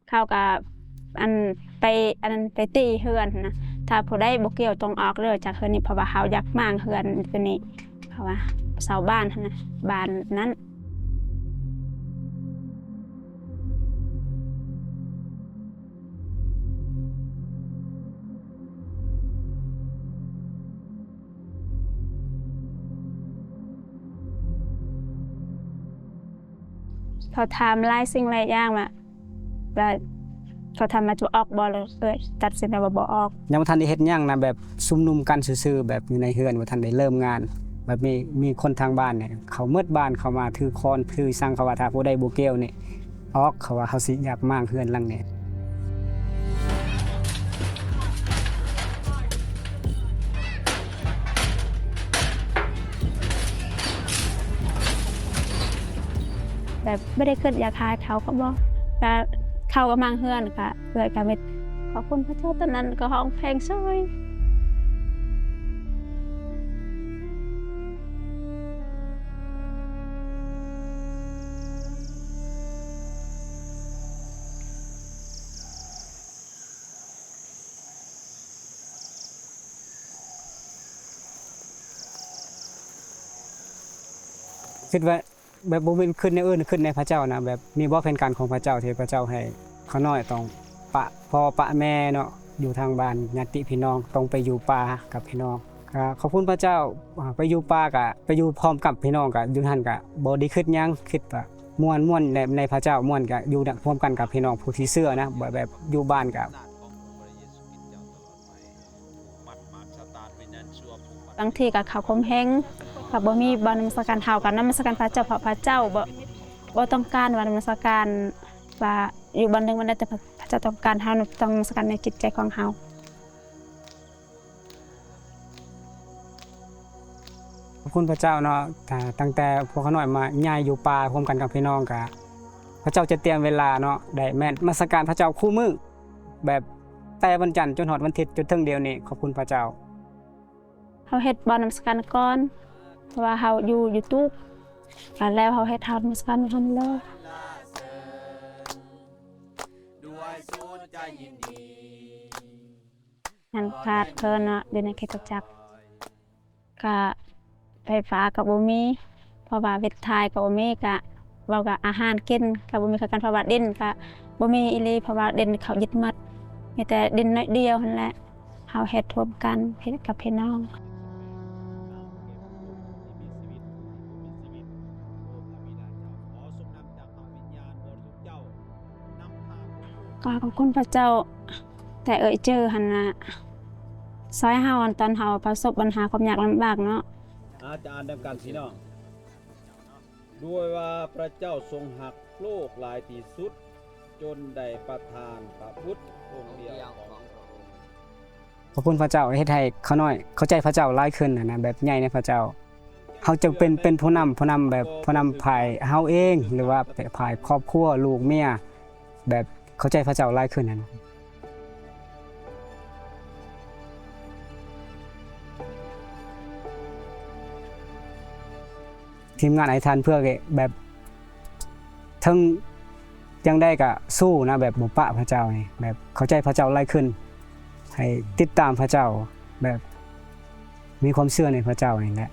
เขาก็อันไปอันนั้นไปตีเฮือนนะถ้าผู้ใดบ่เกี่ยวต้องออกเลยจากเฮือนนี้เพราะว่าเขาอยากมางเฮือนตัวนี้เพราะว่าเสาบ้านนะบ้านนั้นเขาทำหลายสิ่งหลายอย่างมาแล้วเขาทำมาจะออกบ่เลยตัดสินใจว่าบ่ออกยังบ่ทันได้เฮ็ดหยังนะแบบซุ่มนุมกันซื่อๆแบบอยู่ในเฮือนบ่ทันได้เริ่มงานแบบมีคนทางบ้านเนี่ยเขาเมิดบ้านเขามาถือค้อนถือสั่งเขาว่าถ้าผู้ใดบ่เกี่ยวนี่ออกเขาว่าเขาสิอยากมางเฮือนหลังนี้แบบไม่ได้คิดอยากขายเขาก็บอกก็เขาก็มังเฮือนก็เกิดการเป็นขอบคุณพระเจ้าตอนนั้นก็ห้องเพลงช่วยคิดว่าแบบบ่แม่นขึ้นในอื่นขึ้นในพระเจ้านะแบบมีบ่เป็นการของพระเจ้าที่พระเจ้าให้เขาน้อยต้องปะพ่อปะแม่เนาะอยู่ทางบ้านญาติพี่น้องต้องไปอยู่ป่ากับพี่น้องก็ขอบคุณพระเจ้าไปอยู่ป่าก็ไปอยู่พร้อมกับพี่น้องก็อยู่หั่นก็บ่ได้คิดหยังคิดว่าม่วนในพระเจ้าม่วนก็อยู่พร้อมกันกับพี่น้องผู้ที่เชื่อนะแบบอยู่บ้านก็บางทีก็เขาคมแห้งก็บ่มีบ่นมัสการเฮากันนมัสการพระเจ้าเพราะพระเจ้าบ่ต้องการว่านมัสการว่าอยู่บ่นึงมันได้แต่พระเจ้าต้องการเฮาต้องนมัสการในจิตใจของเฮาขอบคุณพระเจ้าเนาะตั้งแต่พวกเขาน้อยมาย้ายอยู่ป่าพร้อมกันกับพี่น้องก็พระเจ้าจะเตรียมเวลาเนาะได้แม่นนมัสการพระเจ้าคู่มื้อแบบแต่วันจันทร์จนฮอดวันอาทิตย์จนถึงเดี๋ยวนี้ขอบคุณพระเจ้าเฮาเฮ็ดบ่นมัสการก่อนเพราะว่าเฮาอยู่YouTubeแล้วเฮาเฮ็ดเฮานมัสการเฮาเลยนั่นขาดเพิ่นเนาะอยู่ในคริสตจักรก็ไฟฟ้าก็บ่มีเพราะว่าเวทไทยก็บ่มีก็เว้าก็อาหารกินก็บ่มีคือกันเพราะว่าดินก็บ่มีอีหลีเพราะว่าดินเขายึดหมดมีแต่ดินน้อยเดียวนั่นแหละเฮาเฮ็ดร่วมกันเฮ็ดกับพี่น้องก็ขอบคุณพระเจ้าแต่เจอหั่นน่ะซอยเฮาตอนเฮาประสบปัญหาความยากลำบากเนาะอาจารย์นำกันพี่น้องด้วยว่าพระเจ้าทรงหักโลกหลายที่สุดจนได้ประทานพระพุทธองค์เดียวของพระองค์ขอบคุณพระเจ้าเฮ็ดให้เขาน้อยเข้าใจพระเจ้าหลายขึ้นนะแบบใหญ่ในพระเจ้าเฮาจึงเป็นผู้นำแบบผู้นำภายเฮาเองหรือว่าภายครอบครัวลูกเมียแบบเข้าใจพระเจ้าหลายขึ้นนั่นทีมงานไอ้ทันเพื่อแบบทั้งยังได้ก็สู้นะแบบบ่ปะพระเจ้านี่แบบเข้าใจพระเจ้าหลายขึ้นให้ติดตามพระเจ้าแบบมีความเชื่อในพระเจ้านี่แหละ